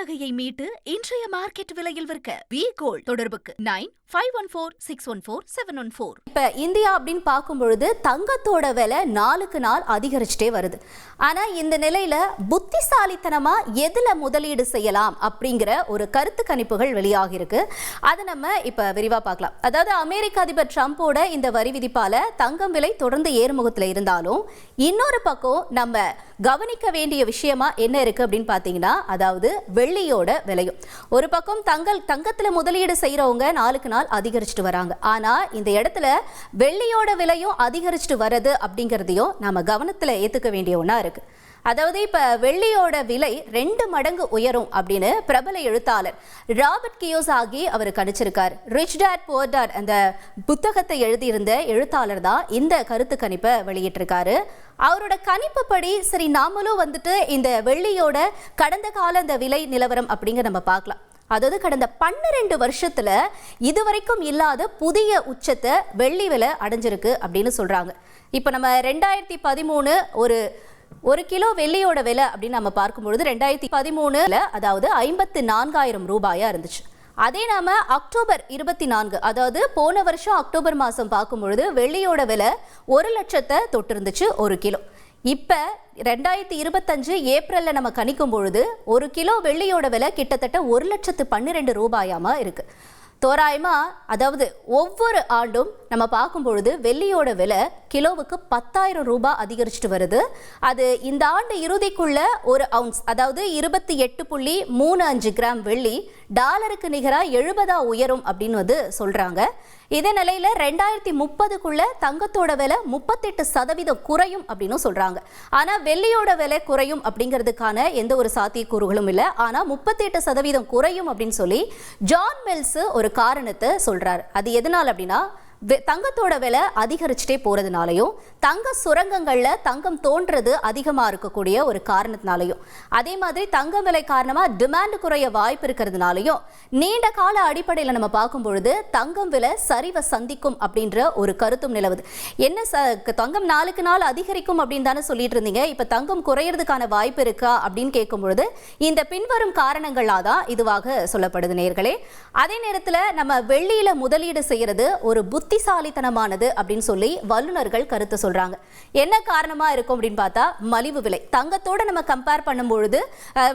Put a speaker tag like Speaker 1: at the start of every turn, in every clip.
Speaker 1: நகையை மீட்டு இன்றைய மார்க்கெட் விலையில் விற்க வி கோல்ட் தொடர்புக்கு 9514614714.
Speaker 2: இப்ப இந்தியா அப்படின்னு பார்க்கும் பொழுது தங்கத்தோட விலை நாளுக்கு நாள் அதிகரிச்சுட்டே வருது. ஆனா இந்த நிலையில புத்திசாலித்தனமா எதுல முதலீடு செய்யலாம் அப்படிங்கிற ஒரு கருத்து கணிப்புகள் வெளியாகி இருக்கு. அதை நம்ம இப்ப விரிவா பார்க்கலாம். அதாவது அமெரிக்க அதிபர் ட்ரம்போட இந்த வரி விதிப்பால தங்கம் விலை தொடர்ந்து ஏறுமுகத்துல இருந்தாலும் இன்னொரு பக்கம் நம்ம கவனிக்க வேண்டிய விஷயமா என்ன இருக்கு அப்படின்னு பாத்தீங்கன்னா, அதாவது வெள்ளியோட விலையும். ஒரு பக்கம் தங்கத்துல முதலீடு செய்யறவங்க நாளுக்கு நாள் அதிகரிச்சுட்டு வராங்க. ஆனா இந்த இடத்துல வெள்ளியோட விலையும் அதிகரிச்சுட்டு வருது அப்படிங்கிறதையும் நாம கவனத்துல ஏத்துக்க வேண்டிய ஒண்ணா இருக்கு. அதாவது இப்ப வெள்ளியோட விலை 2 மடங்கு உயரும் அப்படின்னு பிரபல எழுத்தாளர் ராபர்ட் கியோசாகி அவர் கணிச்சிருக்கார். ரிச் டாட் புவர் டாட் அந்த புத்தகத்தை எழுதியிருந்த எழுத்தாளர் தான் இந்த கருத்து கணிப்பை வெளியிட்டிருக்காரு. அவரோட கணிப்புப்படி சரி நாமளும் இந்த வெள்ளியோட கடந்த கால இந்த விலை நிலவரம் அப்படிங்கிற நம்ம பார்க்கலாம். அதாவது கடந்த 12 வருஷத்துல இதுவரைக்கும் இல்லாத புதிய உச்சத்தை வெள்ளி விலை அடைஞ்சிருக்கு அப்படின்னு சொல்றாங்க. இப்ப நம்ம 2013 ஒரு கிலோ வெள்ளியோட விலை அப்படின்னு நம்ம பார்க்கும்பொழுது 2013 அதாவது 54,000 ரூபாயா இருந்துச்சு. அதே நாம அக்டோபர் 24 அதாவது போன வருஷம் அக்டோபர் மாசம் பார்க்கும்பொழுது வெள்ளியோட விலை 1 லட்சத்தை தொட்டிருந்துச்சு ஒரு கிலோ. இப்ப 2025 ஏப்ரல்ல நம்ம கணிக்கும் பொழுது ஒரு கிலோ வெள்ளியோட விலை கிட்டத்தட்ட 1,12,000 ரூபாயாமா இருக்கு. தோராயமா அதாவது ஒவ்வொரு ஆண்டும் நம்ம பார்க்கும் பொழுது வெள்ளியோட விலை கிலோவுக்கு 10,000 ரூபாய் அதிகரிச்சுட்டு வருது. அது இந்த ஆண்டு இறுதிக்குள்ள ஒரு அவுன்ஸ் அதாவது 28.35 கிராம் வெள்ளி டாலருக்கு நிகரா 70 உயரும் அப்படின்னு சொல்றாங்க. இதே நிலையில 2030க்குள்ள தங்கத்தோட விலை 38% குறையும் அப்படின்னு சொல்றாங்க. ஆனா வெள்ளியோட விலை குறையும் அப்படிங்கிறதுக்கான எந்த ஒரு சாத்தியக்கூறுகளும் இல்லை. ஆனா 38% குறையும் அப்படின்னு சொல்லி ஜான் மில்ஸ் ஒரு காரணத்தை சொல்றாரு. அது எதனால அப்படின்னா, தங்கத்தோட விலை அதிகரிச்சுட்டே போறதுனாலையும் தங்க சுரங்கங்கள்ல தங்கம் தோன்றது அதிகமா இருக்கக்கூடிய ஒரு காரணத்தினாலையும் அதே மாதிரி தங்க விலை காரணமா டிமாண்ட் குறைய வாய்ப்பு இருக்கிறதுனாலையும் நீண்ட கால அடிப்படையில் நம்ம பார்க்கும் பொழுது தங்கம் விலை சரிவை சந்திக்கும் அப்படின்ற ஒரு கருத்தும் நிலவுது. என்ன தங்கம் நாளுக்கு நாள் அதிகரிக்கும் அப்படின்னு தானே சொல்லிட்டு இருந்தீங்க, இப்ப தங்கம் குறையறதுக்கான வாய்ப்பு இருக்கா அப்படின்னு கேட்கும் பொழுது இந்த பின்வரும் காரணங்களா தான் இதுவாக சொல்லப்படுது நேர்களே. அதே நேரத்தில் நம்ம வெள்ளியில முதலீடு செய்யறது ஒரு புத்திசாலித்தனமானது அப்படின்னு சொல்லி வல்லுநர்கள் கருத்து சொல்றாங்க. என்ன காரணமா இருக்கும் அப்படின்னு பார்த்தா மலிவு விலை. தங்கத்தோட நம்ம கம்பேர் பண்ணும்பொழுது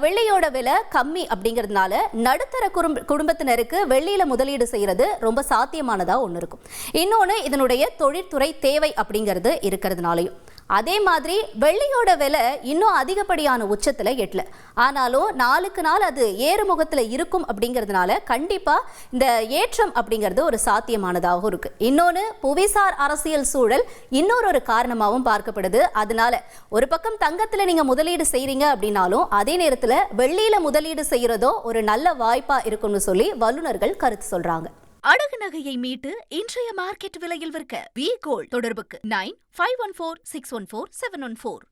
Speaker 2: வெள்ளியோட விலை கம்மி அப்படிங்கிறதுனால நடுத்தர குடும்பத்தினருக்கு வெள்ளியில முதலீடு செய்யறது ரொம்ப சாத்தியமானதா ஒன்று இருக்கும். இன்னொன்று இதனுடைய தொழிற்துறை தேவை அப்படிங்கிறது இருக்கிறதுனாலையும். அதே மாதிரி வெள்ளியோட விலை இன்னும் அதிகப்படியான உச்சத்துல எட்டல. ஆனாலும் நாளுக்கு நாள் அது ஏறுமுகத்துல இருக்கும் அப்படிங்கிறதுனால கண்டிப்பா இந்த ஏற்றம் அப்படிங்கிறது ஒரு சாத்தியமானதாகவும் இருக்கு. இன்னொன்று புவிசார் அரசியல் சூழல் இன்னொரு காரணமாகவும் பார்க்கப்படுது. அதனால ஒரு பக்கம் தங்கத்துல நீங்க முதலீடு செய்றீங்க அப்படின்னாலும் அதே நேரத்துல வெள்ளியில முதலீடு செய்யறதோ ஒரு நல்ல வாய்ப்பா இருக்கும்னு சொல்லி வல்லுநர்கள் கருத்து சொல்றாங்க.
Speaker 1: அடகு நகையை மீட்டு இன்றைய மார்க்கெட் விலையில் விற்க வி கோல்ட் தொடர்புக்கு 9514614714.